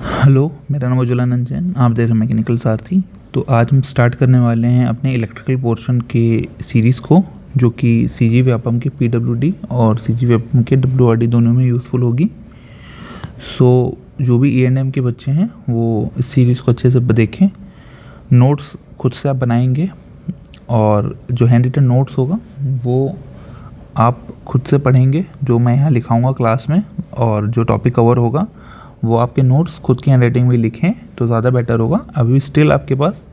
Hello, मेरा नाम उज्ज्वलानंद जैन। आप देख रहे हैं मैकेनिकल सारथी। तो आज हम स्टार्ट करने वाले हैं अपने इलेक्ट्रिकल पोर्शन के सीरीज़ को, जो कि सीजी व्यापम के पीडब्ल्यूडी और सीजी व्यापम के डब्ल्यूआरडी दोनों में यूज़फुल होगी। जो भी ईएनएम के बच्चे हैं वो इस सीरीज़ को अच्छे से देखें। नोट्स खुद से आप बनाएंगे और जो हैंड रिटन नोट्स होगा वो आप खुद से पढ़ेंगे, जो मैं यहाँ लिखाऊंगा क्लास में, और जो टॉपिक कवर होगा वो आपके नोट्स खुद की हैंड राइटिंग में लिखें तो ज़्यादा बेटर होगा। अभी स्टिल आपके पास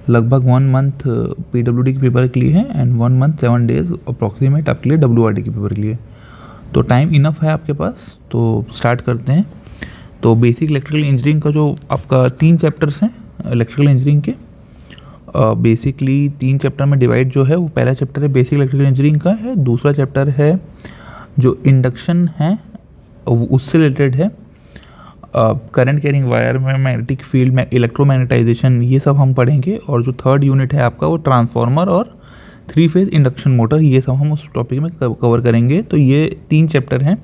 लगभग 1 मंथ पीडब्ल्यूडी के पेपर के लिए है एंड 1 मंथ 7 डेज अप्रॉक्सीमेट आपके लिए डब्ल्यूआरडी के पेपर के लिए, तो टाइम इनफ है आपके पास। तो स्टार्ट करते हैं। तो बेसिक इलेक्ट्रिकल इंजीनियरिंग का जो आपका 3 चैप्टर्स हैं इलेक्ट्रिकल इंजीनियरिंग के, बेसिकली 3 चैप्टर में डिवाइड जो है वो पहला चैप्टर है बेसिक इलेक्ट्रिकल इंजीनियरिंग का है, दूसरा चैप्टर है जो इंडक्शन है उससे रिलेटेड है, करंट कैरिंग वायर में मैग्नेटिक फील्ड में इलेक्ट्रोमैग्नेटाइजेशन, ये सब हम पढ़ेंगे। और जो थर्ड यूनिट है आपका वो ट्रांसफार्मर और 3 फेज इंडक्शन मोटर, ये सब हम उस टॉपिक में कवर करेंगे। तो ये 3 चैप्टर हैं।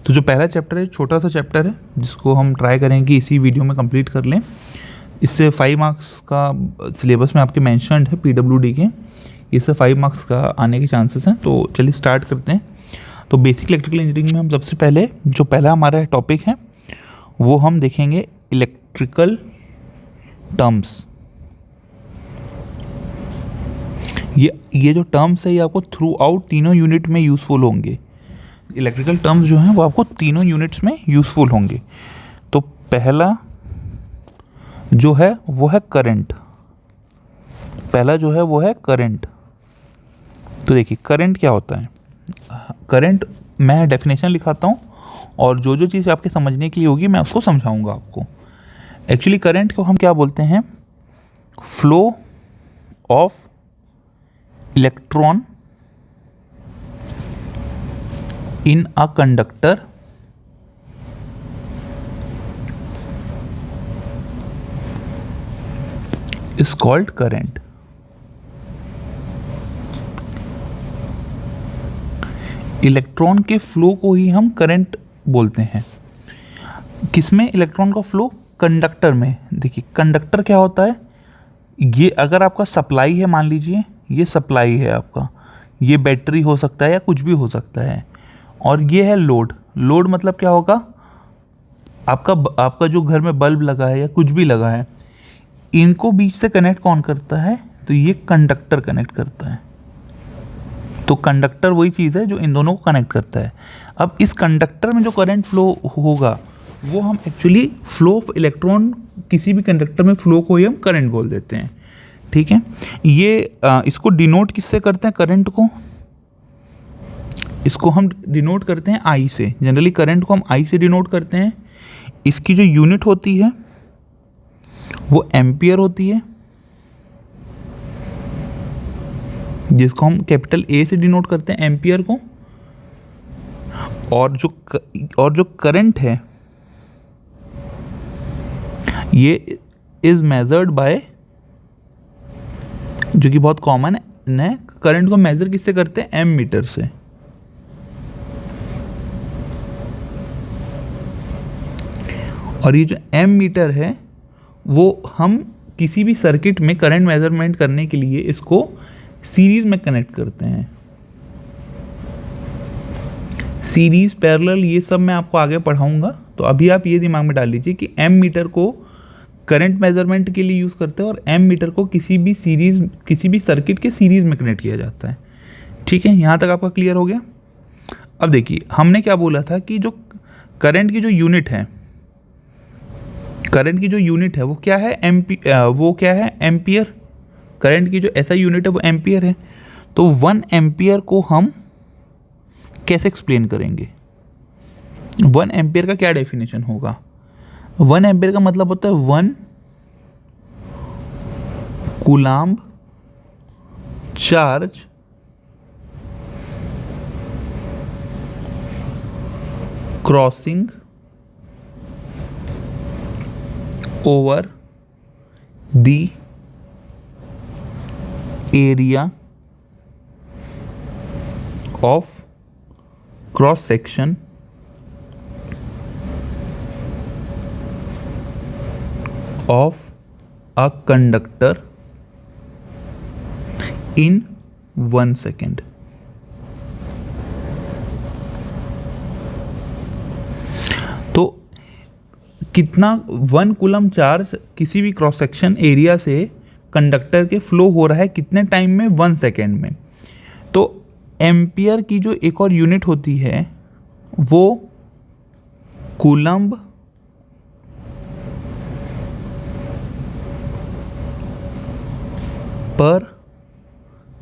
तो जो पहला चैप्टर है छोटा सा चैप्टर है जिसको हम ट्राई करेंगे कि इसी वीडियो में कंप्लीट कर लें। इससे 5 मार्क्स का सिलेबस में आपके मैंशनड है पीडब्ल्यूडी के, इससे 5 मार्क्स का आने के चांसेस हैं। तो चलिए स्टार्ट करते हैं। तो बेसिक इलेक्ट्रिकल इंजीनियरिंग में हम सबसे पहले जो पहला हमारा टॉपिक है वो हम देखेंगे इलेक्ट्रिकल टर्म्स। ये जो टर्म्स है ये आपको थ्रू आउट तीनों यूनिट में यूज़फुल होंगे। इलेक्ट्रिकल टर्म्स जो हैं वो आपको तीनों यूनिट्स में यूज़फुल होंगे। तो पहला जो है वो है करंट। पहला जो है वो है करंट। तो देखिए करंट क्या होता है। करंट मैं डेफिनेशन लिखाता हूँ और जो जो चीज़ आपके समझने के लिए होगी मैं उसको समझाऊंगा आपको। एक्चुअली करंट को हम क्या बोलते हैं, flow of electron in a conductor is called current. Electron के फ्लो को ही हम करंट बोलते हैं। किसमें इलेक्ट्रॉन का फ्लो? कंडक्टर में। देखिए कंडक्टर क्या होता है, ये अगर आपका सप्लाई है, मान लीजिए ये सप्लाई है आपका, ये बैटरी हो सकता है या कुछ भी हो सकता है, और ये है लोड। लोड मतलब क्या होगा, आपका जो घर में बल्ब लगा है या कुछ भी लगा है, इनको बीच से कनेक्ट कौन करता है, तो ये कंडक्टर कनेक्ट करता है। तो कंडक्टर वही चीज़ है जो इन दोनों को कनेक्ट करता है। अब इस कंडक्टर में जो करंट फ्लो होगा वो हम एक्चुअली फ्लो ऑफ इलेक्ट्रॉन, किसी भी कंडक्टर में फ्लो को ही हम करंट बोल देते हैं। ठीक है, ये इसको डिनोट किससे करते हैं करंट को? इसको हम डिनोट करते हैं आई से। जनरली करंट को हम आई से डिनोट करते हैं। इसकी जो यूनिट होती है वो एम्पियर होती है, जिसको हम कैपिटल ए से डिनोट करते हैं एम्पियर को। और जो करंट है ये इज मेजर्ड बाय, जो कि बहुत कॉमन है, करंट को मेजर किससे करते हैं? एम मीटर से। और ये जो एम मीटर है वो हम किसी भी सर्किट में करंट मेजरमेंट करने के लिए इसको सीरीज में कनेक्ट करते हैं। सीरीज, पैरेलल, ये सब मैं आपको आगे पढ़ाऊंगा। तो अभी आप ये दिमाग में डाल लीजिए कि एम मीटर को करंट मेजरमेंट के लिए यूज़ करते हैं और एम मीटर को किसी भी सर्किट के सीरीज में कनेक्ट किया जाता है। ठीक है, यहाँ तक आपका क्लियर हो गया। अब देखिए हमने क्या बोला था कि जो करंट की जो यूनिट है, करंट की जो यूनिट है वो क्या है? एम्पियर। करंट की जो ऐसा यूनिट है वो एम्पियर है। तो 1 एम्पियर को हम कैसे एक्सप्लेन करेंगे? 1 एम्पियर का क्या डेफिनेशन होगा? 1 एम्पियर का मतलब होता है 1 coulomb charge crossing over the area of cross section of a conductor in 1 second. तो कितना 1 कूलम चार्ज किसी भी क्रॉस सेक्शन एरिया से कंडक्टर के फ्लो हो रहा है कितने टाइम में, 1 सेकेंड में। तो एम्पियर की जो एक और यूनिट होती है वो कूलम्ब पर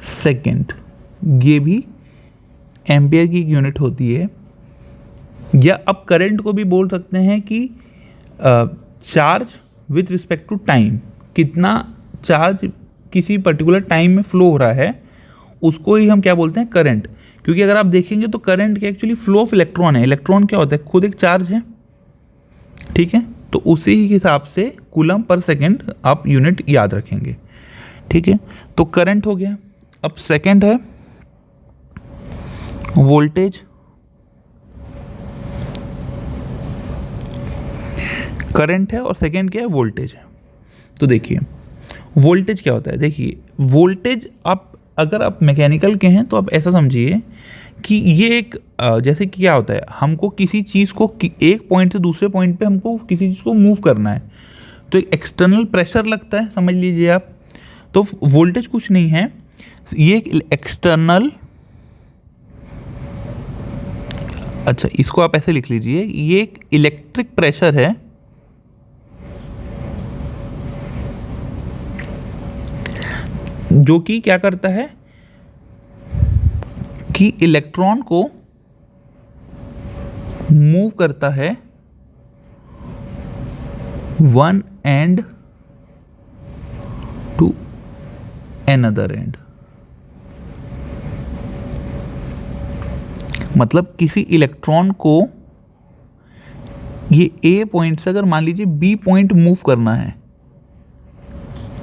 सेकेंड, ये भी एम्पियर की यूनिट होती है। या अब करंट को भी बोल सकते हैं कि charge with respect to time, कितना चार्ज किसी पर्टिकुलर टाइम में फ्लो हो रहा है उसको ही हम क्या बोलते हैं, करंट। क्योंकि अगर आप देखेंगे तो करंट के एक्चुअली फ्लो ऑफ इलेक्ट्रॉन है। इलेक्ट्रॉन क्या होता है, खुद एक चार्ज है, ठीक है। तो उसी ही हिसाब से कूलम पर सेकेंड आप यूनिट याद रखेंगे, ठीक है। तो करंट हो गया। अब सेकेंड है वोल्टेज। करंट है और सेकेंड क्या है, वोल्टेज है। तो देखिए वोल्टेज क्या होता है। देखिए वोल्टेज आप अगर आप मैकेनिकल के हैं तो आप ऐसा समझिए कि ये एक जैसे कि क्या होता है, हमको किसी चीज़ को एक पॉइंट से दूसरे पॉइंट पे हमको किसी चीज़ को मूव करना है तो एक एक्सटर्नल प्रेशर लगता है, समझ लीजिए आप। तो वोल्टेज कुछ नहीं है, ये एक एक्सटर्नल, अच्छा इसको आप ऐसे लिख लीजिए, ये एक इलेक्ट्रिक प्रेशर है जो कि क्या करता है कि इलेक्ट्रॉन को मूव करता है one end to another end. मतलब किसी इलेक्ट्रॉन को ये ए पॉइंट से अगर मान लीजिए बी पॉइंट मूव करना है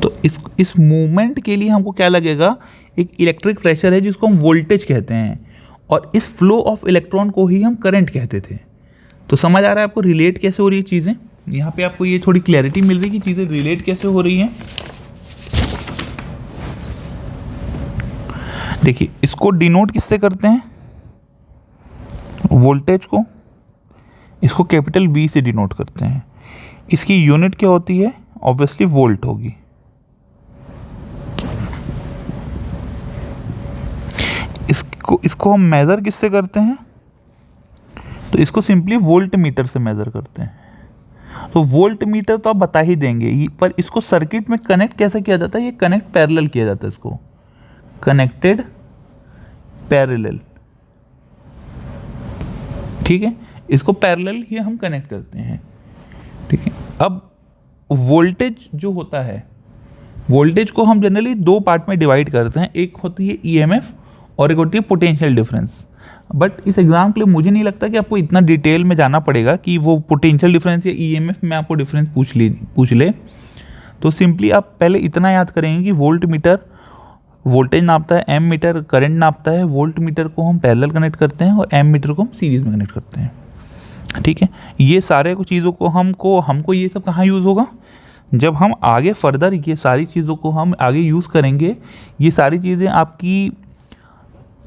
तो इस मूवमेंट के लिए हमको क्या लगेगा, एक इलेक्ट्रिक प्रेशर है जिसको हम वोल्टेज कहते हैं, और इस फ्लो ऑफ इलेक्ट्रॉन को ही हम करंट कहते थे। तो समझ आ रहा है आपको रिलेट कैसे हो रही है चीज़ें। यहाँ पे आपको ये थोड़ी क्लैरिटी मिल रही है कि चीज़ें रिलेट कैसे हो रही हैं। देखिए इसको डिनोट किससे करते हैं, वोल्टेज को, इसको कैपिटल V से डिनोट करते हैं। इसकी यूनिट क्या होती है, ऑब्वियसली वोल्ट होगी। इसको हम मेज़र किससे करते हैं, तो इसको सिंपली वोल्ट मीटर से मेज़र करते हैं। तो वोल्ट मीटर तो आप बता ही देंगे, पर इसको सर्किट में कनेक्ट कैसे किया जाता है, ये कनेक्ट पैरेलल किया जाता है, इसको कनेक्टेड पैरेलल, ठीक है। इसको पैरेलल ही हम कनेक्ट करते हैं, ठीक है। अब वोल्टेज जो होता है, वोल्टेज को हम जनरली दो पार्ट में डिवाइड करते हैं, एक होती है ईएमएफ और एक होती है पोटेंशियल डिफरेंस। बट इस एग्जाम के लिए मुझे नहीं लगता कि आपको इतना डिटेल में जाना पड़ेगा कि वो पोटेंशियल डिफरेंस या ईएमएफ में आपको डिफरेंस पूछ ले। तो सिंपली आप पहले इतना याद करेंगे कि वोल्ट मीटर वोल्टेज नापता है, एम मीटर करंट नापता है। वोल्ट मीटर को हम पैरेलल कनेक्ट करते हैं और एम मीटर को हम सीरीज में कनेक्ट करते हैं, ठीक है। ये सारे चीज़ों को हमको ये सब कहाँ यूज़ होगा, जब हम आगे फर्दर ये सारी चीज़ों को हम आगे यूज़ करेंगे। ये सारी चीज़ें आपकी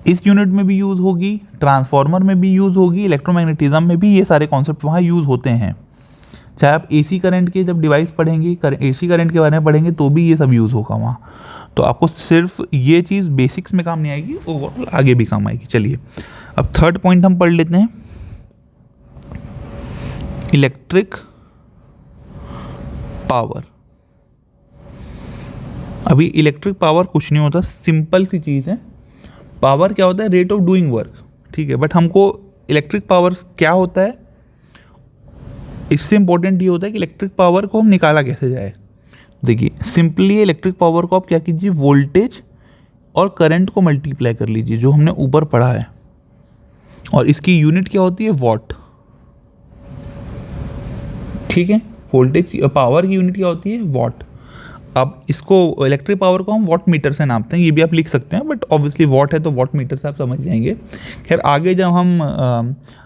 इस यूनिट में भी यूज़ होगी, ट्रांसफार्मर में भी यूज़ होगी, इलेक्ट्रोमैग्नेटिज्म में भी ये सारे कॉन्सेप्ट वहाँ यूज़ होते हैं। चाहे आप एसी करंट के जब डिवाइस पढ़ेंगे, एसी करंट के बारे में पढ़ेंगे तो भी ये सब यूज़ होगा वहाँ। तो आपको सिर्फ ये चीज़ बेसिक्स में काम नहीं आएगी, ओवरऑल आगे भी काम आएगी। चलिए अब थर्ड पॉइंट हम पढ़ लेते हैं, इलेक्ट्रिक पावर। अभी इलेक्ट्रिक पावर कुछ नहीं होता, सिंपल सी चीज़ है। पावर क्या होता है, रेट ऑफ डूइंग वर्क, ठीक है। बट हमको इलेक्ट्रिक पावर क्या होता है, इससे इंपॉर्टेंट ये होता है कि इलेक्ट्रिक पावर को हम निकाला कैसे जाए। देखिए सिंपली इलेक्ट्रिक पावर को आप क्या कीजिए, वोल्टेज और करंट को मल्टीप्लाई कर लीजिए, जो हमने ऊपर पढ़ा है, और इसकी यूनिट क्या होती है, वॉट, ठीक है। वोल्टेज पावर की यूनिट क्या होती है, वॉट। अब इसको इलेक्ट्रिक पावर को हम वॉट मीटर से नापते हैं, ये भी आप लिख सकते हैं, बट ऑब्वियसली वॉट है तो वॉट मीटर से आप समझ जाएंगे। खैर आगे जब हम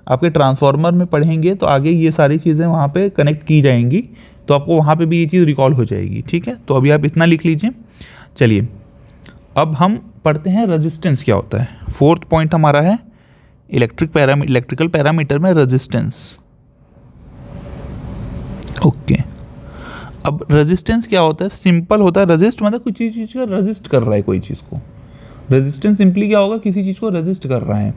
आपके ट्रांसफार्मर में पढ़ेंगे तो आगे ये सारी चीज़ें वहाँ पे कनेक्ट की जाएंगी, तो आपको वहाँ पे भी ये चीज़ रिकॉल हो जाएगी, ठीक है। तो अभी आप इतना लिख लीजिए। चलिए अब हम पढ़ते हैं रेजिस्टेंस क्या होता है। 4th पॉइंट हमारा है इलेक्ट्रिकल पैरामीटर में रेजिस्टेंस। ओके, अब रेजिस्टेंस क्या होता है? सिंपल होता है, रेजिस्ट मतलब कुछ चीज़ का रेजिस्ट कर रहा है कोई चीज़ को। रेजिस्टेंस सिंपली क्या होगा? किसी चीज़ को रेजिस्ट कर रहा है।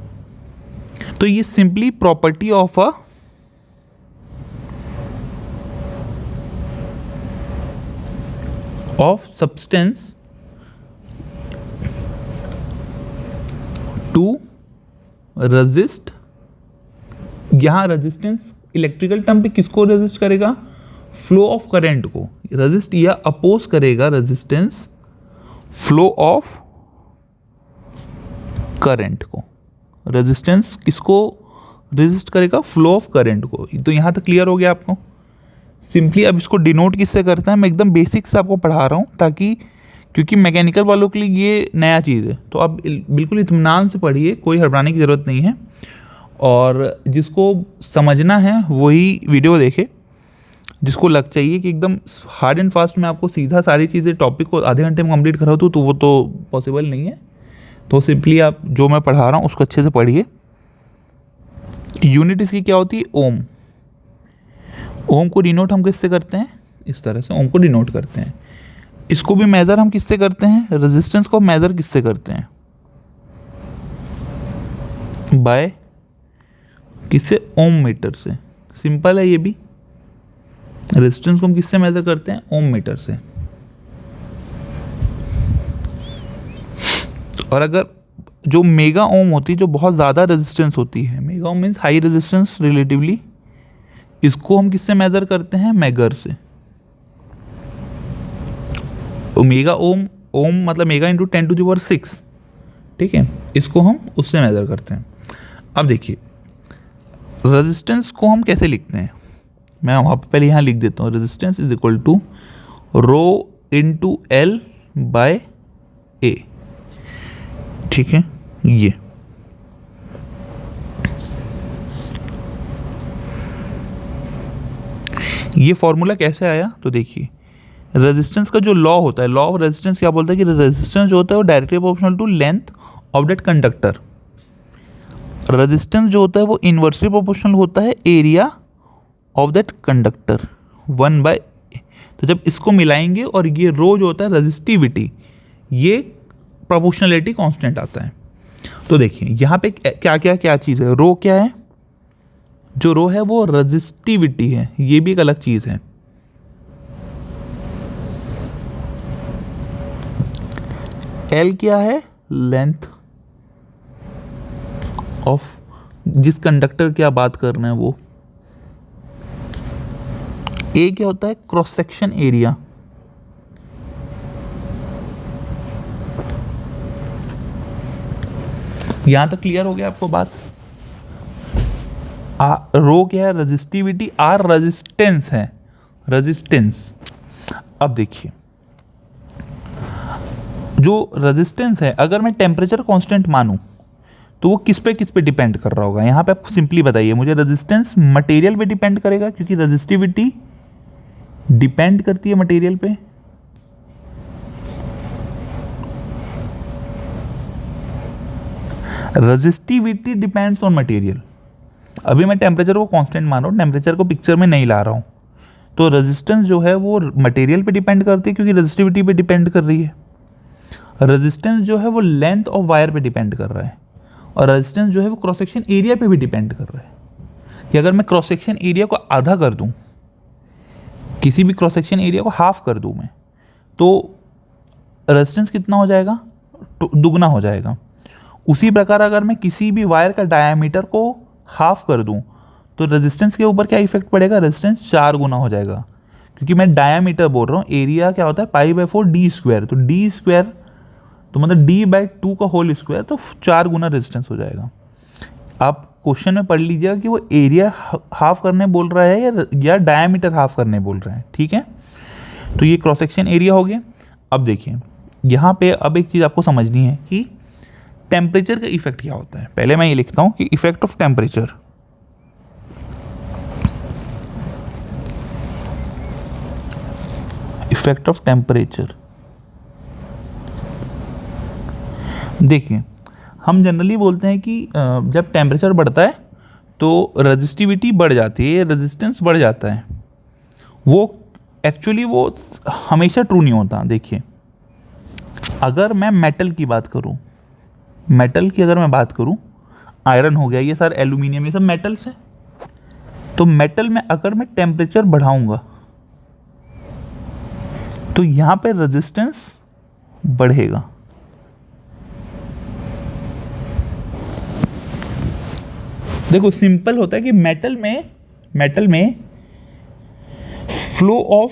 तो ये simply property of substance to resist. यहां रेजिस्टेंस इलेक्ट्रिकल टर्म पे किसको रेजिस्ट करेगा? फ्लो ऑफ करंट को रेजिस्ट या अपोज करेगा। रेजिस्टेंस फ्लो ऑफ करंट को, रेजिस्टेंस किसको रेजिस्ट करेगा? फ्लो ऑफ करंट को। तो यहां तक क्लियर हो गया आपको? सिंपली अब इसको डिनोट किससे करते हैं? मैं एकदम बेसिक से आपको पढ़ा रहा हूँ, ताकि क्योंकि मैकेनिकल वालों के लिए ये नया चीज़ है। तो आप बिल्कुल इत्मीनान से पढ़िए, कोई हड़बड़ाने की ज़रूरत नहीं है। और जिसको समझना है वही वीडियो देखे। जिसको लग चाहिए कि एकदम हार्ड एंड फास्ट में आपको सीधा सारी चीज़ें टॉपिक को आधे घंटे में कंप्लीट करा दूँ, तो वो तो पॉसिबल नहीं है। तो सिंपली आप जो मैं पढ़ा रहा हूँ उसको अच्छे से पढ़िए। यूनिट इसकी क्या होती है? ओम। ओम को डिनोट हम किससे करते हैं? इस तरह से ओम को डिनोट करते हैं। इसको भी मेज़र हम किससे करते हैं? रेजिस्टेंस को मेज़र किससे करते हैं? बाय किससे? ओम मीटर से। सिंपल है ये भी। रेजिस्टेंस को हम किससे मेज़र करते हैं? ओम मीटर से। और अगर जो मेगा ओम होती है, जो बहुत ज़्यादा रेजिस्टेंस होती है, mega ohm means high resistance relatively, इसको हम किससे मेज़र करते हैं? मेगर से। मेगा ओम, ओम मतलब मेगा इंटू 10⁶, ठीक है। इसको हम उससे मेज़र करते हैं। अब देखिए रेजिस्टेंस को हम कैसे लिखते हैं? मैं वहाँ पर पहले यहाँ लिख देता हूँ। Resistance is equal to rho into L by A, ठीक है। ये फॉर्मूला कैसे आया? तो देखिए रेजिस्टेंस का जो लॉ होता है, लॉ ऑफ रेजिस्टेंस क्या बोलता है कि रेजिस्टेंस जो होता है वो directly proportional to length of that conductor. Resistance जो होता है वो इन्वर्सली प्रोपोर्शनल होता है एरिया ऑफ दैट कंडक्टर 1/। तो जब इसको मिलाएंगे और ये रो जो होता है रेजिस्टिविटी, ये प्रोपोर्शनलिटी कांस्टेंट आता है। तो देखिए यहाँ पे क्या चीज़ है? रो क्या है? जो रो है वो रेजिस्टिविटी है, ये भी एक अलग चीज़ है। एल क्या है? लेंथ ऑफ जिस कंडक्टर की आप बात कर रहे हैं वो। ए क्या होता है? Cross section area. यहां तक क्लियर हो गया आपको बात? रो क्या है? रेजिस्टिविटी। आर रेजिस्टेंस है, रेजिस्टेंस। अब देखिए जो रेजिस्टेंस है, अगर मैं टेम्परेचर कांस्टेंट मानूं तो वो किस पे डिपेंड कर रहा होगा? यहाँ पे आप सिंपली बताइए मुझे। रेजिस्टेंस मटेरियल पे डिपेंड करेगा, क्योंकि रेजिस्टिविटी डिपेंड करती है मटेरियल पे। Resistivity depends on material. अभी मैं टेम्परेचर को कांस्टेंट मान रहा हूँ, टेम्परेचर को पिक्चर में नहीं ला रहा हूँ। तो रेजिस्टेंस जो है वो मटेरियल पे डिपेंड करती है, क्योंकि रेजिस्टिविटी पे डिपेंड कर रही है। रेजिस्टेंस जो है वो लेंथ ऑफ वायर पे डिपेंड कर रहा है, और रेजिस्टेंस जो है वो क्रॉस सेक्शन एरिया पे भी डिपेंड कर रहा है। कि अगर मैं क्रॉस सेक्शन एरिया को आधा कर दूं, किसी भी क्रॉस सेक्शन एरिया को हाफ कर दूं मैं, तो रेजिस्टेंस कितना हो जाएगा? दुगना हो जाएगा। उसी प्रकार अगर मैं किसी भी वायर का डायामीटर को हाफ कर दूं, तो रेजिस्टेंस के ऊपर क्या इफेक्ट पड़ेगा? रेजिस्टेंस 4 गुना हो जाएगा, क्योंकि मैं डायामीटर बोल रहा हूँ। एरिया क्या होता है? π/4 d²। तो d² तो मतलब d/2 का होल स्क्वायर, तो 4 गुना रेजिस्टेंस हो जाएगा। आप क्वेश्चन में पढ़ लीजिएगा कि वो एरिया हाफ करने बोल रहा है या डायामीटर हाफ करने बोल रहा है, ठीक है। तो ये क्रॉस सेक्शन एरिया हो गया। अब देखिए यहाँ पे अब एक चीज़ आपको समझनी है कि टेम्परेचर का इफेक्ट क्या होता है। पहले मैं ये लिखता हूँ कि effect of temperature. Effect of temperature. देखिए, हम जनरली बोलते हैं कि जब टेम्परेचर बढ़ता है तो रेजिस्टिविटी बढ़ जाती है, रेजिस्टेंस बढ़ जाता है। वो एक्चुअली वो हमेशा ट्रू नहीं होता। देखिए, अगर मैं मेटल की बात करूँ, मेटल की अगर मैं बात करूँ, आयरन हो गया, ये सारे एल्यूमिनियम, ये सब मेटल्स हैं। तो मेटल में अगर मैं टेम्परेचर बढ़ाऊंगा तो यहाँ पे रेजिस्टेंस बढ़ेगा। देखो, सिंपल होता है कि मेटल में फ्लो ऑफ,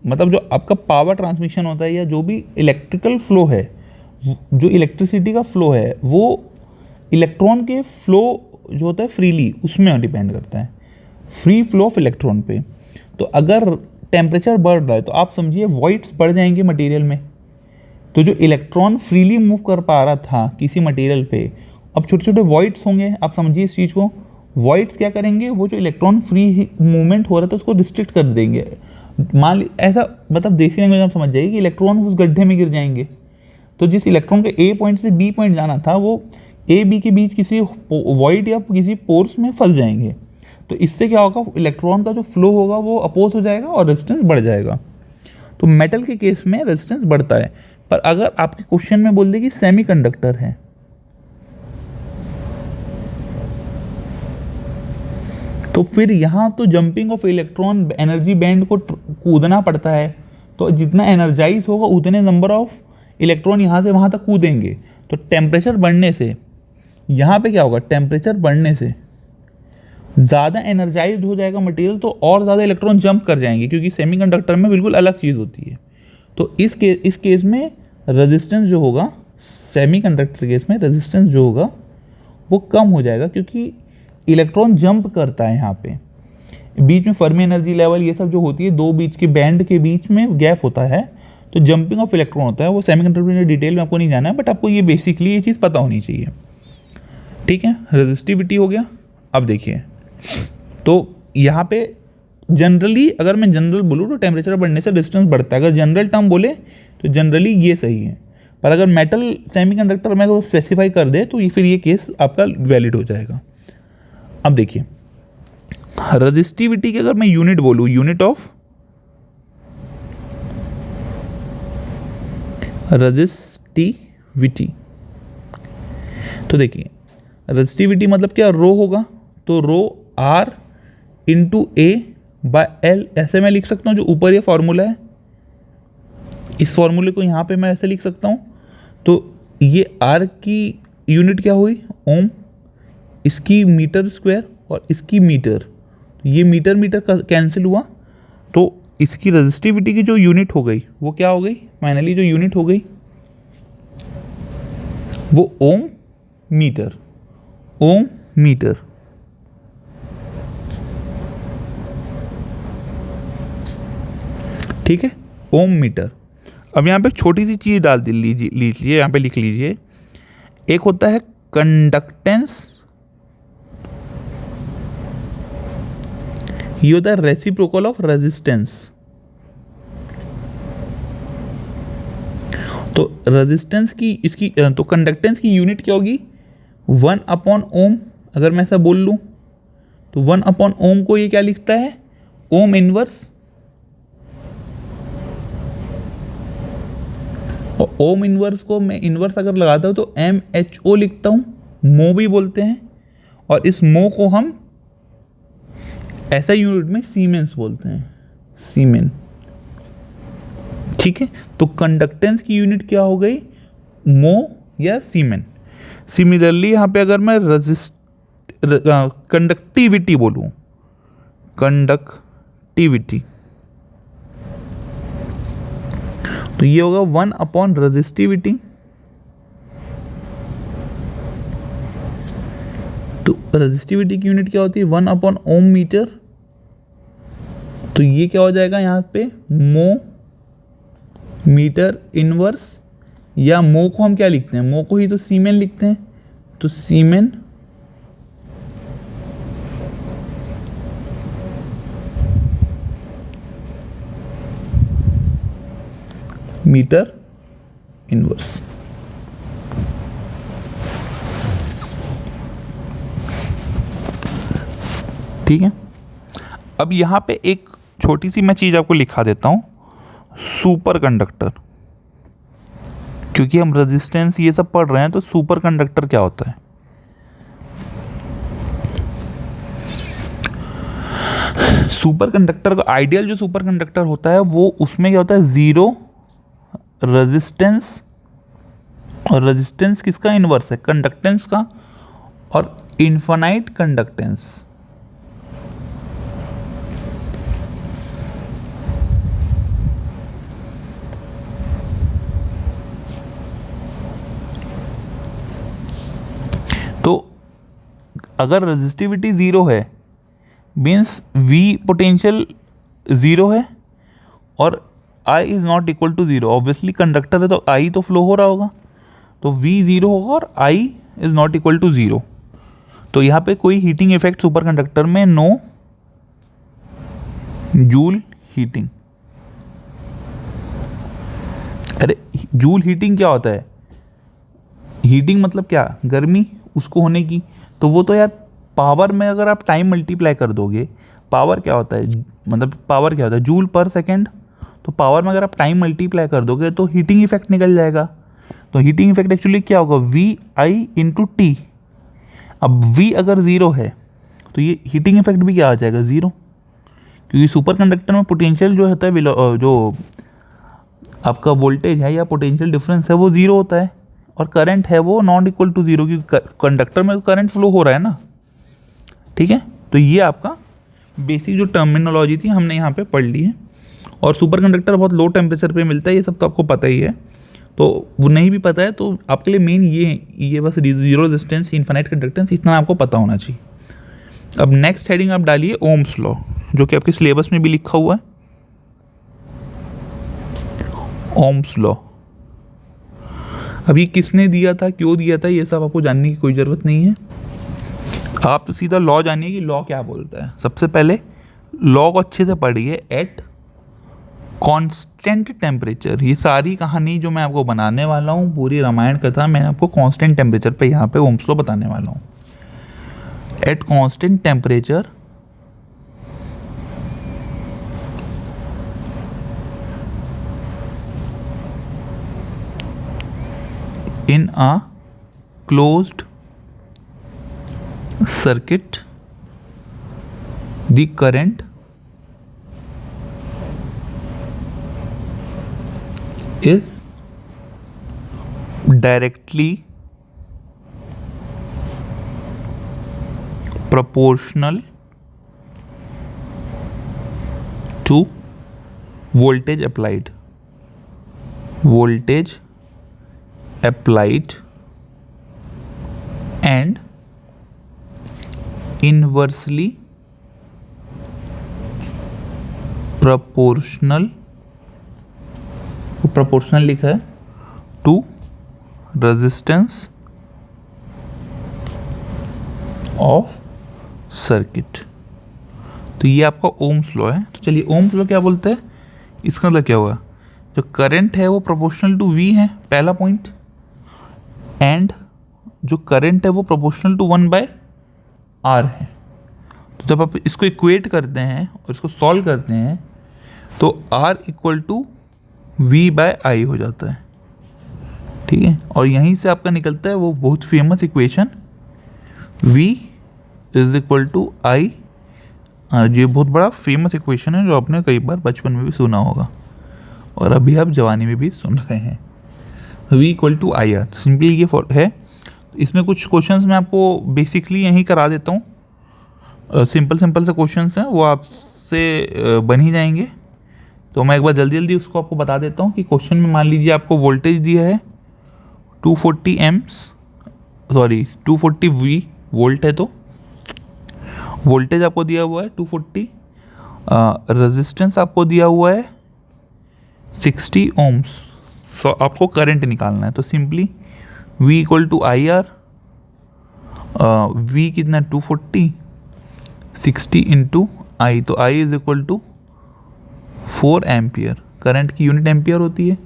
मतलब जो आपका पावर ट्रांसमिशन होता है या जो भी इलेक्ट्रिकल फ्लो है, जो इलेक्ट्रिसिटी का फ्लो है, वो इलेक्ट्रॉन के फ्लो जो होता है फ्रीली, उसमें डिपेंड करता है, फ्री फ्लो ऑफ इलेक्ट्रॉन पे। तो अगर टेम्परेचर बढ़ रहा है तो आप समझिए वॉइड्स बढ़ जाएंगे मटेरियल में। तो जो इलेक्ट्रॉन फ्रीली मूव कर पा रहा था किसी मटेरियल पे, अब छोटे छोटे वॉइड्स होंगे। आप समझिए इस चीज़ को, वॉइड्स क्या करेंगे, वो जो इलेक्ट्रॉन फ्री मूवमेंट हो रहा था उसको रिस्ट्रिक्ट कर देंगे। मान ली ऐसा, मतलब देसी लैंग्वेज में आप समझ जाइए कि इलेक्ट्रॉन उस गड्ढे में गिर जाएंगे। तो जिस इलेक्ट्रॉन के ए पॉइंट से बी पॉइंट जाना था, वो ए बी के बीच किसी वॉइड या किसी पोर्स में फंस जाएंगे। तो इससे क्या होगा, इलेक्ट्रॉन का जो फ्लो होगा वो अपोज हो जाएगा और रेजिस्टेंस बढ़ जाएगा। तो मेटल के केस में रेजिस्टेंस बढ़ता है। पर अगर आपके क्वेश्चन में बोल दे कि सेमीकंडक्टर है, तो फिर यहाँ तो jumping of electron energy band को कूदना पड़ता है। तो जितना एनर्जाइज होगा उतने नंबर ऑफ इलेक्ट्रॉन यहाँ से वहाँ तक कूदेंगे। तो टेम्परेचर बढ़ने से यहाँ पे क्या होगा, टेम्परेचर बढ़ने से ज़्यादा एनर्जाइज्ड हो जाएगा मटेरियल, तो और ज़्यादा इलेक्ट्रॉन जंप कर जाएंगे, क्योंकि सेमीकंडक्टर में बिल्कुल अलग चीज़ होती है। तो इस केस में रेजिस्टेंस जो होगा, सेमीकंडक्टर केस में रेजिस्टेंस जो होगा वो कम हो जाएगा, क्योंकि इलेक्ट्रॉन जंप करता है। यहाँ पे बीच में फर्मी एनर्जी लेवल ये सब जो होती है, दो बीच के बैंड के बीच में गैप होता है, तो जंपिंग ऑफ इलेक्ट्रॉन होता है। वो सेमीकंडक्टर में डिटेल में आपको नहीं जाना है, बट आपको ये बेसिकली ये चीज़ पता होनी चाहिए। ठीक है, रेजिस्टिविटी हो गया। अब देखिए, तो यहाँ पे जनरली अगर मैं जनरल बोलूँ तो टेम्परेचर बढ़ने से रेजिस्टेंस बढ़ता है। अगर जनरल टर्म बोले तो जनरली ये सही है। पर अगर मेटल सेमीकंडक्टर में अगर स्पेसिफाई कर दे तो ये फिर ये केस आपका वैलिड हो जाएगा। अब देखिए, रेजिस्टिविटी की अगर मैं यूनिट बोलूँ, यूनिट ऑफ रेजिस्टिविटी, तो देखिए रेजिस्टिविटी मतलब क्या, रो होगा, तो rho R into A by L, ऐसे मैं लिख सकता हूँ। जो ऊपर ये फॉर्मूला है, इस फॉर्मूले को यहाँ पे मैं ऐसे लिख सकता हूँ। तो ये आर की यूनिट क्या हुई, ओम, इसकी मीटर स्क्वायर और इसकी मीटर, ये मीटर मीटर का कैंसिल हुआ, तो इसकी रेजिस्टिविटी की जो यूनिट हो गई वो क्या हो गई, फाइनली जो यूनिट हो गई वो ओम मीटर, ओम मीटर। ठीक है, ओम मीटर। अब यहाँ पे छोटी सी चीज़ डाल लीजिए, यहाँ पे लिख लीजिए। एक होता है कंडक्टेंस, ये होता है रेसिप्रोकल ऑफ रेजिस्टेंस। तो रेजिस्टेंस की इसकी तो कंडक्टेंस की यूनिट क्या होगी, 1/ओम। अगर मैं ऐसा बोल लूँ तो 1/ओम को ये क्या लिखता है, ओम इनवर्स। और ओम इनवर्स को मैं इनवर्स अगर लगाता हूँ तो MHO लिखता हूँ, मो भी बोलते हैं। और इस मो को हम ऐसा यूनिट में सीमेंस बोलते हैं, सीमेन। ठीक है, तो कंडक्टेंस की यूनिट क्या हो गई, मो या सीमेन। सिमिलरली यहाँ पे अगर मैं कंडक्टिविटी बोलूँ, कंडक्टिविटी, तो ये होगा 1/रेजिस्टिविटी। तो रेजिस्टिविटी की यूनिट क्या होती है, 1/ओम मीटर। तो ये क्या हो जाएगा यहाँ पे, मो मीटर इनवर्स, या मो को हम क्या लिखते हैं, मो को ही तो सीमेन लिखते हैं, तो सीमेन मीटर इनवर्स। ठीक है, अब यहाँ पे एक छोटी सी मैं चीज़ आपको लिखा देता हूँ, सुपर कंडक्टर, क्योंकि हम रेजिस्टेंस ये सब पढ़ रहे हैं, तो सुपर कंडक्टर क्या होता है। सुपर कंडक्टर का आइडियल जो सुपर कंडक्टर होता है वो उसमें क्या होता है, ज़ीरो रेजिस्टेंस, और रेजिस्टेंस किसका इन्वर्स है, कंडक्टेंस का, और इन्फिनाइट कंडक्टेंस। तो अगर रेजिस्टिविटी ज़ीरो है मीन्स V पोटेंशियल ज़ीरो है और I is not equal to zero. Obviously conductor है तो I तो फ्लो हो रहा होगा, तो V ज़ीरो होगा और I is not equal to zero. तो यहाँ पे कोई हीटिंग इफेक्ट सुपर कंडक्टर में नो जूल हीटिंग। अरे जूल हीटिंग क्या होता है, हीटिंग मतलब क्या, गर्मी उसको होने की। तो वो तो यार पावर में अगर आप टाइम मल्टीप्लाई कर दोगे, पावर क्या होता है, मतलब पावर क्या होता है, जूल पर सेकेंड। तो पावर में अगर आप टाइम मल्टीप्लाई कर दोगे तो हीटिंग इफेक्ट निकल जाएगा। तो हीटिंग इफेक्ट एक्चुअली क्या होगा, VI इंटू टी। अब V अगर ज़ीरो है तो ये हीटिंग इफेक्ट भी क्या आ जाएगा, ज़ीरो, क्योंकि सुपर कंडक्टर में पोटेंशियल जो होता है, जो आपका वोल्टेज है या पोटेंशियल डिफरेंस है वो ज़ीरो होता है, और करंट है वो नॉट इक्वल टू ज़ीरो, क्योंकि कंडक्टर में करंट फ्लो हो रहा है ना। ठीक है, तो ये आपका बेसिक जो टर्मिनोलॉजी थी हमने यहाँ पे पढ़ ली है। और सुपर कंडक्टर बहुत लो टेम्परेचर पे मिलता है, ये सब तो आपको पता ही है। तो वो नहीं भी पता है तो आपके लिए मेन ये बस जीरो रेजिस्टेंस, इनफाइनाइट कंडक्टेंस, इतना आपको पता होना चाहिए। अब नेक्स्ट हेडिंग आप डालिए ओम्स लॉ, जो कि आपके सिलेबस में भी लिखा हुआ है, ओम्स लॉ। अभी किसने दिया था, क्यों दिया था, ये सब आपको जानने की कोई ज़रूरत नहीं है। आप तो सीधा लॉ जानिए कि लॉ क्या बोलता है। सबसे पहले लॉ को अच्छे से पढ़िए, एट कांस्टेंट टेम्परेचर। ये सारी कहानी जो मैं आपको बनाने वाला हूँ, पूरी रामायण कथा, मैं आपको कांस्टेंट टेम्परेचर पे यहाँ पे ओम्स लॉ बताने वाला हूँ। At constant temperature in a closed circuit, the current is directly proportional to voltage applied. Voltage applied and inversely proportional, proportional लिखा है, टू रेजिस्टेंस ऑफ सर्किट। तो ये आपका ओम्स लॉ है। तो चलिए ओम्स लॉ क्या बोलते हैं, इसका मतलब क्या हुआ, जो करंट है वो प्रोपोर्शनल टू V है, पहला पॉइंट, एंड जो करंट है वो प्रोपोर्शनल टू 1/R है। तो जब आप इसको इक्वेट करते हैं और इसको सॉल्व करते हैं तो R इक्वल टू V/I हो जाता है। ठीक है, और यहीं से आपका निकलता है वो बहुत famous equation, V is equal to I। ये बहुत बड़ा फेमस इक्वेशन है जो आपने कई बार बचपन में भी सुना होगा और अभी आप जवानी में भी सुन रहे हैं। V equal to IR, simply ये है। इसमें कुछ क्वेश्चंस मैं आपको बेसिकली यहीं करा देता हूँ, सिंपल से क्वेश्चंस हैं, वो आपसे बन ही जाएंगे। तो मैं एक बार जल्दी उसको आपको बता देता हूँ कि क्वेश्चन में मान लीजिए आपको वोल्टेज दिया है 240 V वोल्ट है, तो वोल्टेज आपको दिया हुआ है 240, रेजिस्टेंस आपको दिया हुआ है 60 ओम्स। सो आपको करंट निकालना है, तो simply V equal to IR, V कितना 240, 60 इंटू I, तो I is equal to 4 ampere. Current की यूनिट एम्पियर होती है,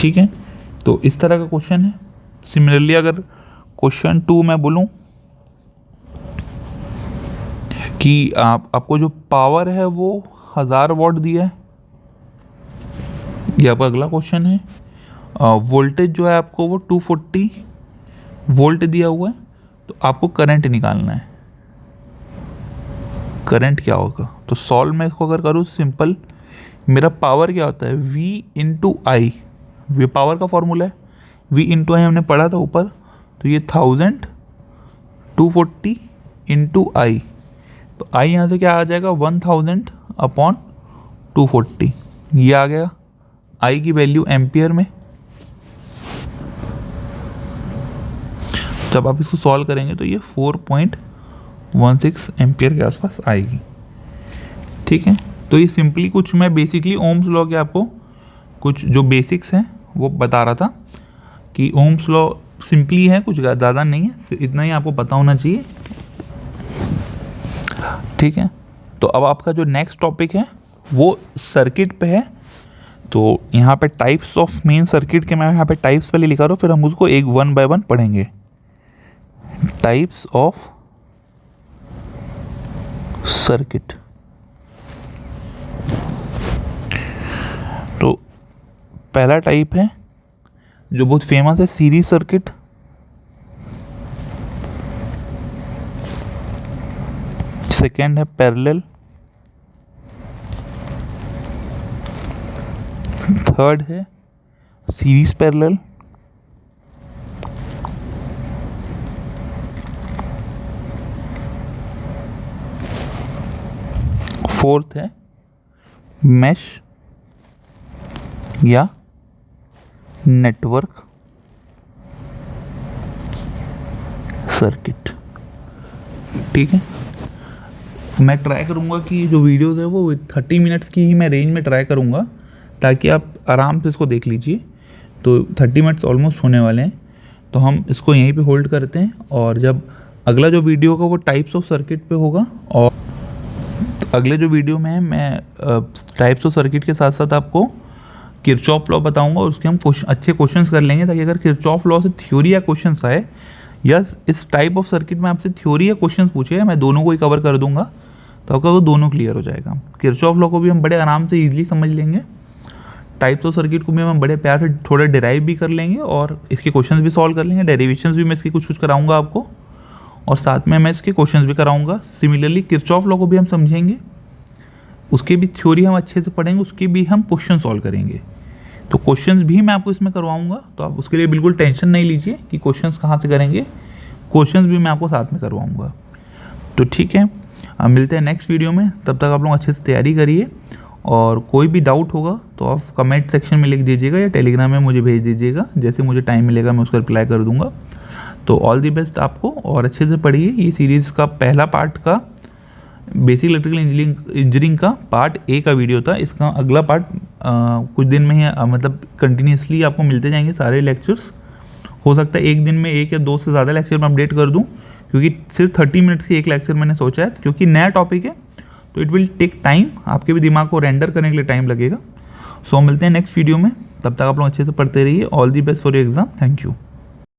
ठीक है, तो इस तरह का क्वेश्चन है। सिमिलरली अगर क्वेश्चन 2 मैं बोलूँ कि आपको जो पावर है वो 1000 वॉट दिया है, ये आपका अगला क्वेश्चन है। वोल्टेज जो है आपको वो 240 वोल्ट दिया हुआ है, तो आपको करंट निकालना है। करंट क्या होगा, तो सॉल्व मैं इसको अगर करूँ सिंपल, मेरा पावर क्या होता है V इंटू आई, वे पावर का फॉर्मूला है, V इंटू आई हमने पढ़ा था ऊपर, तो ये 1000 240 इंटू आई, तो आई यहाँ से क्या आ जाएगा 1000 अपॉन 240, ये आ गया आई की वैल्यू एम्पियर में। जब आप इसको सॉल्व करेंगे तो ये 4.16 एम्पियर के आसपास आएगी। ठीक है, तो ये सिंपली कुछ मैं बेसिकली ओम्स लॉ के आपको कुछ जो बेसिक्स हैं वो बता रहा था कि ओम्स लॉ सिंपली है, कुछ ज़्यादा नहीं है, इतना ही आपको पता होना चाहिए। ठीक है, तो अब आपका जो नेक्स्ट टॉपिक है वो सर्किट पे है। तो यहाँ पे टाइप्स ऑफ मेन सर्किट के मैं यहाँ पे टाइप्स पहले लिखा रहा हूँ, फिर हम उसको एक 1 बाय 1 पढ़ेंगे। टाइप्स ऑफ सर्किट, तो पहला टाइप है जो बहुत फेमस है सीरीज सर्किट। सेकेंड है पैरेलल। थर्ड है सीरीज पैरेलल। फोर्थ है मैश या नेटवर्क सर्किट। ठीक है, मैं ट्राई करूँगा कि जो वीडियोस है वो 30 मिनट्स की ही मैं रेंज में ट्राई करूँगा, ताकि आप आराम से इसको देख लीजिए। तो 30 मिनट्स ऑलमोस्ट होने वाले हैं, तो हम इसको यहीं पे होल्ड करते हैं, और जब अगला जो वीडियो होगा वो टाइप्स ऑफ सर्किट पे होगा, और अगले जो वीडियो में मैं टाइप्स ऑफ सर्किट के साथ साथ आपको किरचॉफ लॉ बताऊंगा, और उसके हम अच्छे क्वेश्चंस कर लेंगे, ताकि अगर किरचॉफ लॉ से थ्योरी या क्वेश्चंस आए या इस टाइप ऑफ सर्किट में आपसे थ्योरी या क्वेश्चंस पूछे, मैं दोनों को ही कवर कर दूंगा, तो आपका वो दोनों क्लियर हो जाएगा। किरचॉफ लॉ को भी हम बड़े आराम से ईजिली समझ लेंगे, टाइप्स ऑफ सर्किट को भी हम बड़े प्यार से थोड़ा डिराइव भी कर लेंगे, और इसके क्वेश्चंस भी सॉल्व कर लेंगे। डेरिवेशंस भी मैं इसकी कुछ कराऊंगा आपको, और साथ में मैं इसके क्वेश्चंस भी कराऊंगा। सिमिलरली किरचॉफ लॉ को भी हम समझेंगे, उसके भी थ्योरी हम अच्छे से पढ़ेंगे, उसके भी हम क्वेश्चन सॉल्व करेंगे। तो क्वेश्चंस भी मैं आपको इसमें करवाऊंगा, तो आप उसके लिए बिल्कुल टेंशन नहीं लीजिए कि क्वेश्चंस कहाँ से करेंगे, क्वेश्चंस भी मैं आपको साथ में करवाऊंगा। तो ठीक है, अब मिलते हैं नेक्स्ट वीडियो में, तब तक आप लोग अच्छे से तैयारी करिए, और कोई भी डाउट होगा तो आप कमेंट सेक्शन में लिख दीजिएगा या टेलीग्राम में मुझे भेज दीजिएगा, जैसे मुझे टाइम मिलेगा मैं उसका रिप्लाई कर दूंगा। तो ऑल दी बेस्ट आपको, और अच्छे से पढ़िए। ये सीरीज़ का पहला पार्ट का बेसिक इलेक्ट्रिकल इंजीनियरिंग का पार्ट ए का वीडियो था। इसका अगला पार्ट कुछ दिन में ही मतलब कंटिन्यूसली आपको मिलते जाएंगे सारे लेक्चर्स। हो सकता है एक दिन में 1 या 2 से ज़्यादा लेक्चर मैं अपडेट कर दूं, क्योंकि सिर्फ 30 मिनट्स की एक लेक्चर मैंने सोचा है, क्योंकि नया टॉपिक है, तो इट विल टेक टाइम, आपके भी दिमाग को रेंडर करने के लिए टाइम लगेगा। सो मिलते हैं नेक्स्ट वीडियो में, तब तक आप लोग अच्छे से पढ़ते रहिए। All the best for your exam. Thank you.